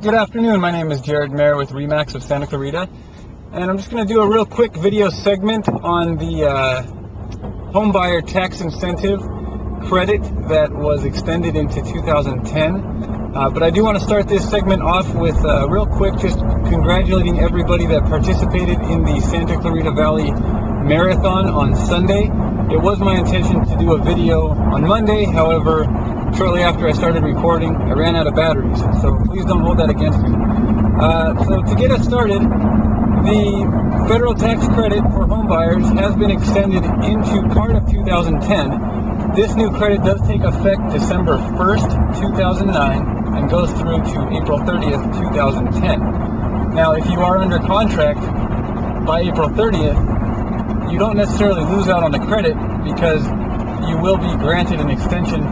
Good afternoon, my name is Jared Mayer with REMAX of Santa Clarita, and I'm just going to do a real quick video segment on the homebuyer tax incentive credit that was extended into 2010. But I do want to start this segment off with real quick just congratulating everybody that participated in the Santa Clarita Valley Marathon on Sunday. It was my intention to do a video on Monday, however, shortly after I started recording, I ran out of batteries, so please don't hold that against me. So to get us started, the federal tax credit for homebuyers has been extended into part of 2010. This new credit does take effect December 1st, 2009, and goes through to April 30th, 2010. Now, if you are under contract by April 30th, you don't necessarily lose out on the credit because you will be granted an extension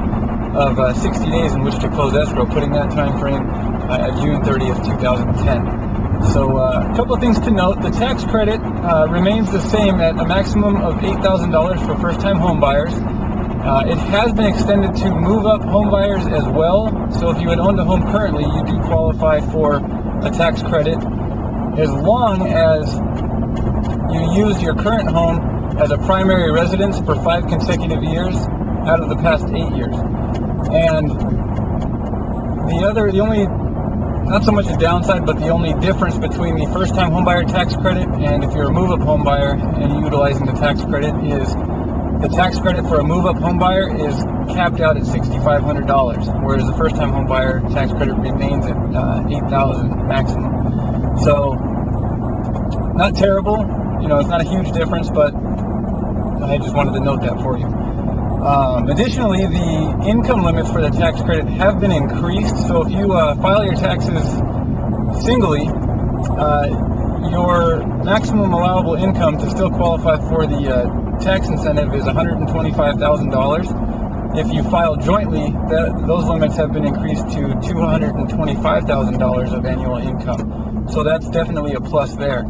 of 60 days in which to close escrow, putting that time frame at June 30th, 2010. So a couple of things to note. The tax credit remains the same at a maximum of $8,000 for first-time home buyers. It has been extended to move-up home buyers as well. So if you had owned a home currently, you do qualify for a tax credit as long as you used your current home as a primary residence for 5 consecutive years out of the past 8 years. And the only, not so much a downside, but the only difference between the first-time homebuyer tax credit and if you're a move-up homebuyer and utilizing the tax credit is the tax credit for a move-up homebuyer is capped out at $6,500, whereas the first-time homebuyer tax credit remains at $8,000 maximum. So, not terrible. You know, it's not a huge difference, but I just wanted to note that for you. Additionally, the income limits for the tax credit have been increased. So if you file your taxes singly, your maximum allowable income to still qualify for the tax incentive is $125,000. If you file jointly, those limits have been increased to $225,000 of annual income. So that's definitely a plus there.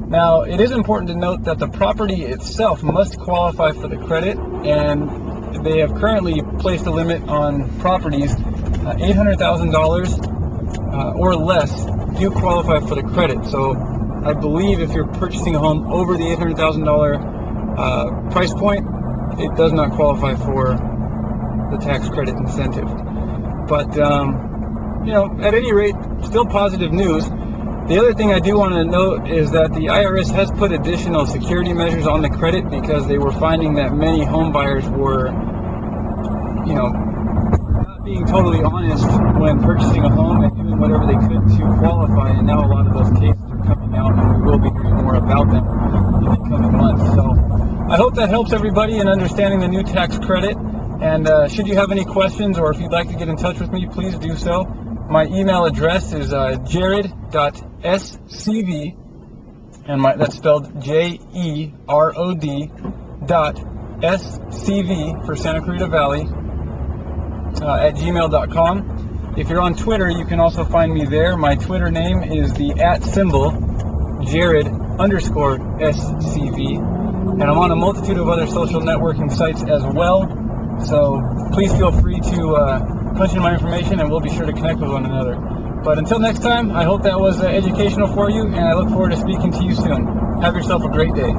Now, it is important to note that the property itself must qualify for the credit, and they have currently placed a limit on properties $800,000 or less do qualify for the credit. So I believe if you're purchasing a home over the $800,000 price point, it does not qualify for the tax credit incentive. But you know, at any rate, still positive news. The other thing I do want to note is that the IRS has put additional security measures on the credit because they were finding that many home buyers were, you know, not being totally honest when purchasing a home and doing whatever they could to qualify. And now a lot of those cases are coming out, and we will be hearing more about them in the coming months. So I hope that helps everybody in understanding the new tax credit. And should you have any questions or if you'd like to get in touch with me, please do so. My email address is jared.scv, and that's spelled JEROD.SCV for Santa Clarita Valley at gmail.com. If you're on Twitter, you can also find me there. My Twitter name is the @Jared_SCV, and I'm on a multitude of other social networking sites as well. So please feel free to punch in my information and we'll be sure to connect with one another. But until next time, I hope that was educational for you, and I look forward to speaking to you soon. Have yourself a great day.